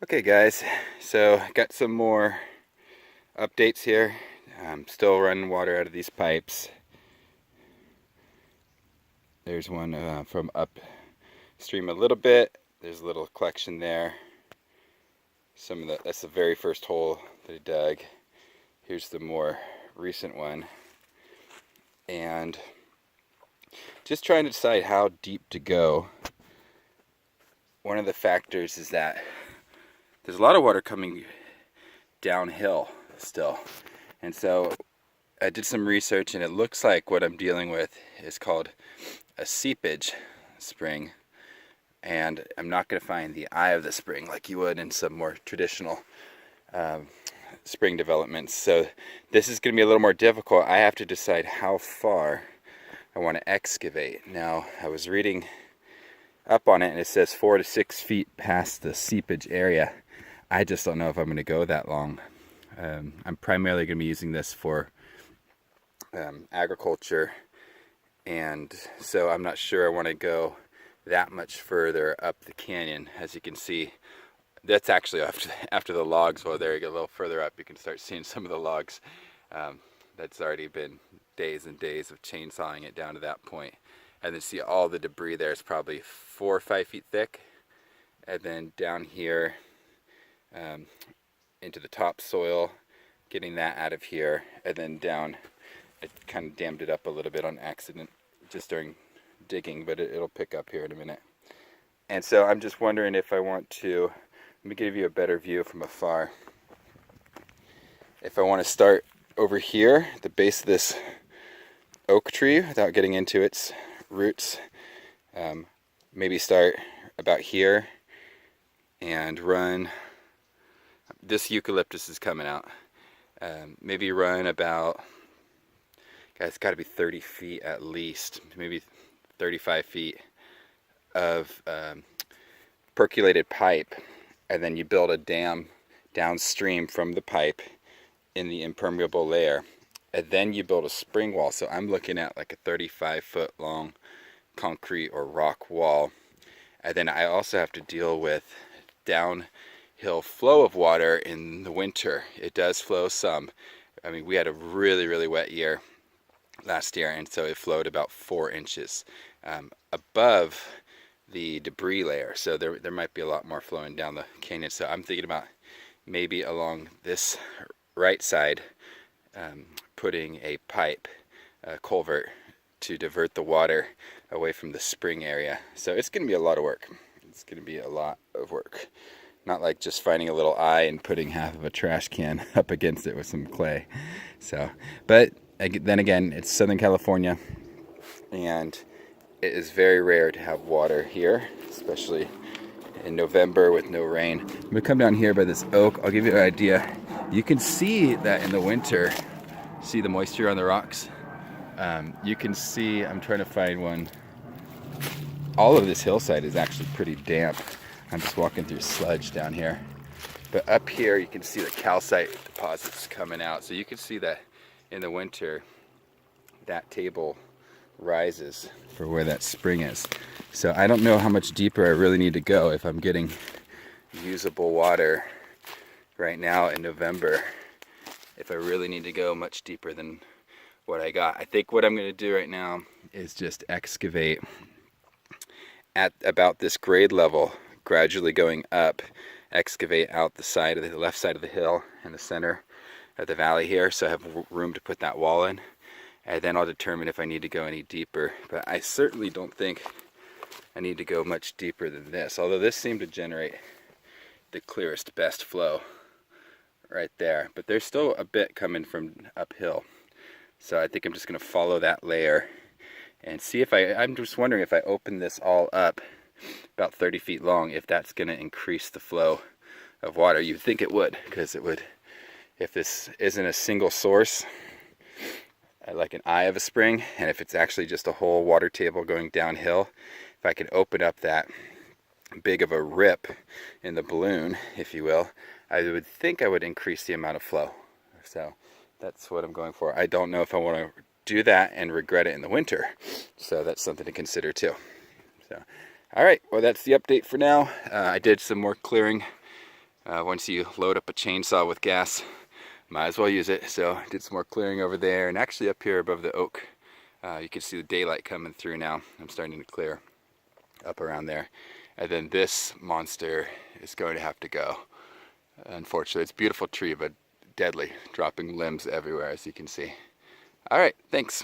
Okay guys, so got some more updates here. I'm still running water out of these pipes. There's one from upstream a little bit. There's a little collection there. That's the very first hole that I dug. Here's the more recent one. And just trying to decide how deep to go. One of the factors is that there's a lot of water coming downhill still. And so I did some research, and it looks like what I'm dealing with is called a seepage spring. And I'm not going to find the eye of the spring like you would in some more traditional spring developments. So this is going to be a little more difficult. I have to decide how far I want to excavate. Now, I was reading up on it, and it says 4 to 6 feet past the seepage area. I just don't know if I'm going to go that long. I'm primarily going to be using this for agriculture, and so I'm not sure I want to go that much further up the canyon. As you can see, that's actually after the logs. Well, there you go, a little further up you can start seeing some of the logs. That's already been days and days of chainsawing it down to that point. And then see all the debris there is probably 4 or 5 feet thick. And then down here into the topsoil, getting that out of here. And then down, I kind of dammed it up a little bit on accident just during digging, but it'll pick up here in a minute. And so I'm just wondering if I want to, let me give you a better view from afar. If I want to start over here at the base of this oak tree without getting into its roots, maybe start about here and run. This eucalyptus is coming out. Maybe run about, guys, it's got to be 30 feet at least, maybe 35 feet of percolated pipe, and then you build a dam downstream from the pipe in the impermeable layer, and then you build a spring wall. So I'm looking at like a 35-foot long concrete or rock wall. And then I also have to deal with downhill flow of water in the winter. It does flow some. I mean, we had a really wet year last year, and so it flowed about 4 inches above the debris layer. So there might be a lot more flowing down the canyon. So I'm thinking about maybe along this right side putting a pipe, a culvert, to divert the water away from the spring area. So it's going to be a lot of work. It's going to be a lot of work. Not like just finding a little eye and putting half of a trash can up against it with some clay. So, but then again, it's Southern California, and it is very rare to have water here, especially in November with no rain. I'm going to come down here by this oak. I'll give you an idea. You can see that in the winter, see the moisture on the rocks? You can see, I'm trying to find one. All of this hillside is actually pretty damp. I'm just walking through sludge down here. But up here you can see the calcite deposits coming out. So you can see that in the winter, that table rises for where that spring is. So I don't know how much deeper I really need to go if I'm getting usable water right now in November. If I really need to go much deeper than what I got. I think what I'm going to do right now is just excavate at about this grade level, gradually going up, excavate out the side of the left side of the hill in the center of the valley here, so I have room to put that wall in, and then I'll determine if I need to go any deeper. But I certainly don't think I need to go much deeper than this, although this seemed to generate the clearest, best flow right there. But there's still a bit coming from uphill. So I think I'm just going to follow that layer and see if I'm just wondering if I open this all up about 30 feet long, if that's going to increase the flow of water. You'd think it would, because it would, if this isn't a single source, like an eye of a spring, and if it's actually just a whole water table going downhill, if I could open up that big of a rip in the balloon, if you will, I would think I would increase the amount of flow. So that's what I'm going for. I don't know if I want to do that and regret it in the winter. So that's something to consider too. So, all right, well, that's the update for now. I did some more clearing Once you load up a chainsaw with gas, might as well use it. So I did some more clearing over there, and actually up here above the oak, you can see the daylight coming through now. I'm starting to clear up around there. And then this monster is going to have to go. Unfortunately, it's a beautiful tree, but deadly, dropping limbs everywhere, as you can see. All right, thanks.